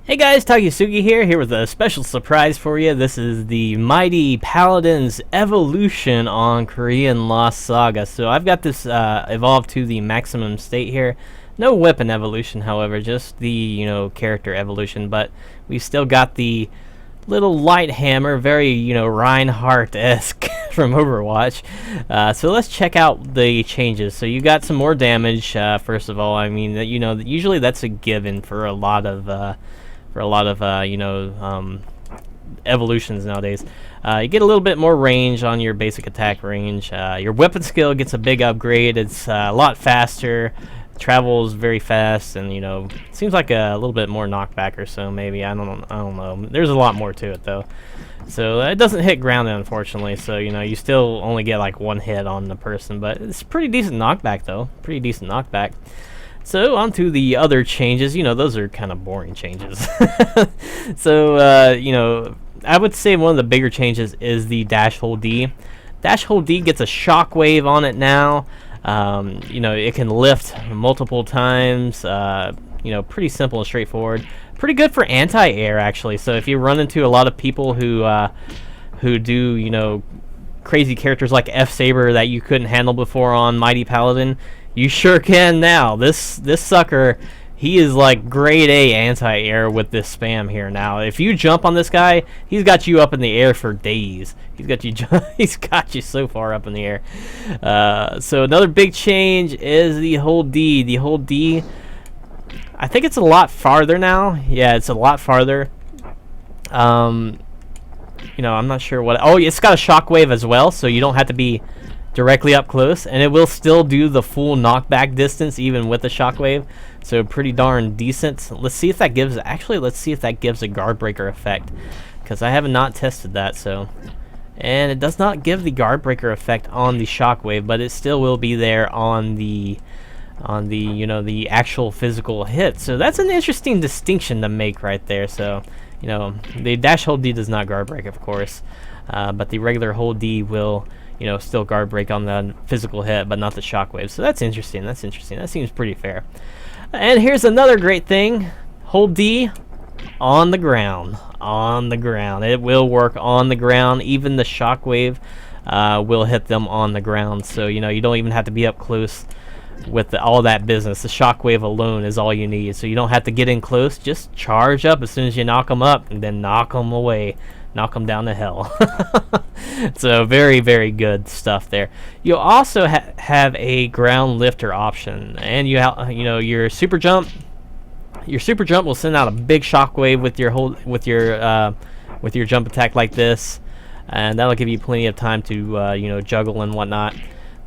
Hey guys, Takuyasugi here with a special surprise for you. This is the Mighty Paladin's evolution on Korean Lost Saga. So I've got this evolved to the maximum state here. No weapon evolution, however, just the, character evolution. But we still got the little light hammer, very, Reinhardt-esque from Overwatch. So let's check out the changes. So you got some more damage, first of all. I mean, usually that's a given for a lot of evolutions nowadays. You get a little bit more range on your basic attack range. Your weapon skill gets a big upgrade. It's a lot faster, travels very fast, and seems like a little bit more knockback or so. Maybe I don't know. There's a lot more to it though. So it doesn't hit ground, unfortunately. So you still only get like one hit on the person, but it's pretty decent knockback though. Pretty decent knockback. So on to the other changes. Those are kind of boring changes. So I would say one of the bigger changes is the dash hold D. Dash hold D gets a shockwave on it now. It can lift multiple times. Pretty simple and straightforward. Pretty good for anti-air actually. So if you run into a lot of people who do crazy characters like F Saber that you couldn't handle before on Mighty Paladin, you sure can now. This sucker, he is like grade A anti-air with this spam here now. If you jump on this guy, he's got you up in the air for days. He's got you so far up in the air. So another big change is the hold D. The hold D, I think it's a lot farther now. Yeah, it's a lot farther. I'm not sure what. Oh, it's got a shockwave as well, so you don't have to be directly up close, and it will still do the full knockback distance even with the shockwave. So pretty darn decent. Let's see if that gives a guard breaker effect, because I have not tested that. So, and it does not give the guard breaker effect on the shockwave, but it still will be there on the the actual physical hit. So that's an interesting distinction to make right there. So the dash hold D does not guard break, of course, but the regular hold D will still guard break on the physical hit, but not the shockwave. So that's interesting. That seems pretty fair. And here's another great thing: hold D on the ground. It will work on the ground. Even the shockwave will hit them on the ground. So you don't even have to be up close with all that business. The shockwave alone is all you need. So you don't have to get in close. Just charge up as soon as you knock them up, and then knock them away. Knock them down to hell. So very, very good stuff there. You'll also have a ground lifter option, and your super jump. Your super jump will send out a big shockwave with your jump attack like this, and that'll give you plenty of time to juggle and whatnot.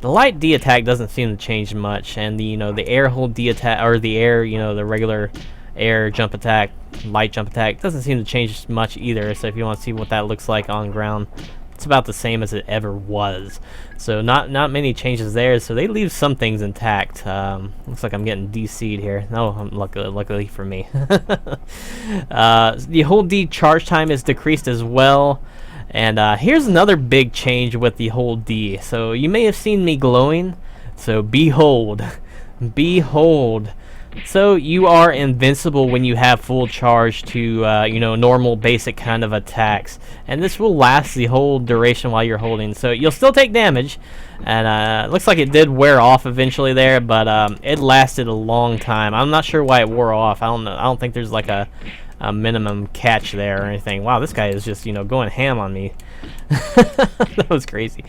The light D attack doesn't seem to change much, and the air hold D attack, or the air the regular air jump attack, light jump attack, doesn't seem to change much either. So if you want to see what that looks like on ground, it's about the same as it ever was. So not many changes there. So they leave some things intact. Looks like I'm getting DC'd here. No, luckily for me. The hold D charge time is decreased as well. And here's another big change with the hold D. So you may have seen me glowing. So behold. So you are invincible when you have full charge to normal basic kind of attacks, and this will last the whole duration while you're holding. So you'll still take damage, and it looks like it did wear off eventually there, but it lasted a long time. I'm not sure why it wore off. I don't know. I don't think there's like a minimum catch there or anything. Wow, this guy is just going ham on me. That was crazy.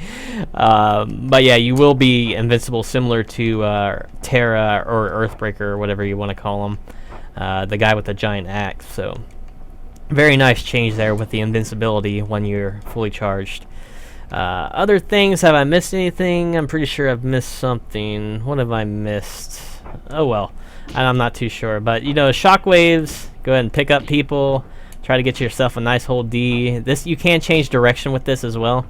But yeah, you will be invincible, similar to Terra or Earthbreaker or whatever you want to call him, the guy with the giant axe. So very nice change there with the invincibility when you're fully charged. Other things, have I missed anything? I'm pretty sure I've missed something. What have I missed? Oh well, I'm not too sure. But shockwaves, go ahead and pick up people. Try to get yourself a nice hold D. This, you can change direction with this as well.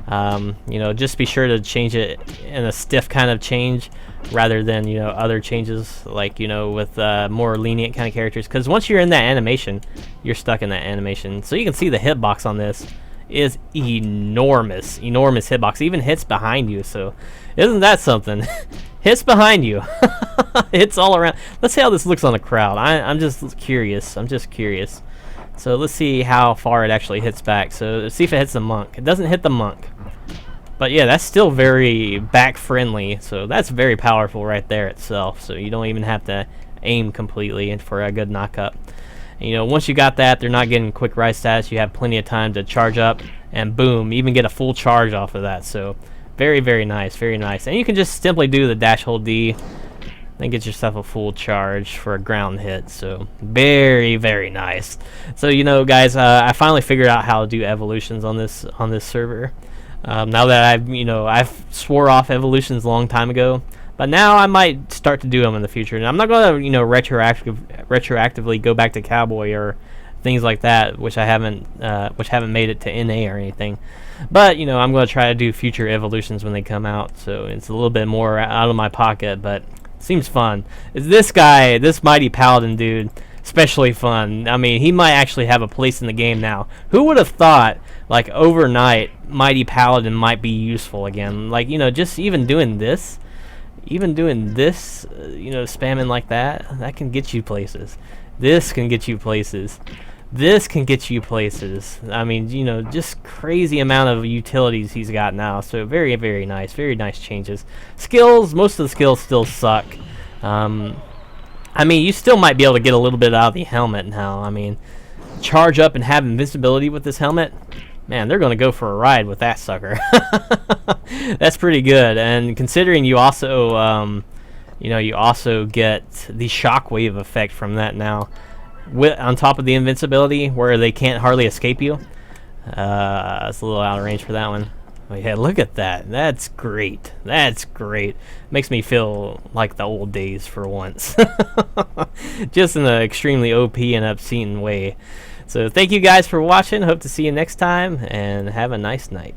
Just be sure to change it in a stiff kind of change rather than other changes like with more lenient kind of characters, because once you're in that animation, you're stuck in that animation. So you can see the hitbox on this is enormous hitbox. It even hits behind you. So isn't that something? Hits behind you. Hits all around. Let's see how this looks on the crowd. I'm just curious. I'm just curious. So let's see how far it actually hits back. So let's see if it hits the monk. It doesn't hit the monk. But yeah, that's still very back friendly. So that's very powerful right there itself. So you don't even have to aim completely for a good knockup. And, you know, once you got that, they're not getting quick rise status. You have plenty of time to charge up and boom, even get a full charge off of that. So very, very nice, very nice. And you can just simply do the dash hold D, then get yourself a full charge for a ground hit. So very, very nice. So, you know, guys, I finally figured out how to do evolutions on this server. Now that I've swore off evolutions a long time ago, but now I might start to do them in the future. And I'm not gonna, you know, retroactively go back to Cowboy or things like that, which haven't made it to NA or anything. But, you know, I'm going to try to do future evolutions when they come out, so it's a little bit more out of my pocket, but it seems fun. This guy, this Mighty Paladin dude, especially fun. I mean, he might actually have a place in the game now. Who would have thought, like, overnight, Mighty Paladin might be useful again? Like, you know, just even doing this, you know, spamming like that can get you places. This can get you places. This can get you places. I mean, you know, just crazy amount of utilities he's got now. So very, very nice changes. Skills, most of the skills still suck. I mean, you still might be able to get a little bit out of the helmet now. I mean, charge up and have invincibility with this helmet. Man, they're going to go for a ride with that sucker. That's pretty good. And considering you also, you know, you also get the Shockwave effect from that now. On top of the invincibility, where they can't hardly escape you. It's a little out of range for that one. But yeah, look at that. That's great. That's great. Makes me feel like the old days for once. Just in an extremely OP and obscene way. So thank you guys for watching. Hope to see you next time, and have a nice night.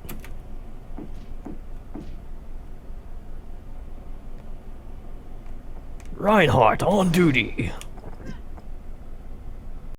Reinhardt on duty.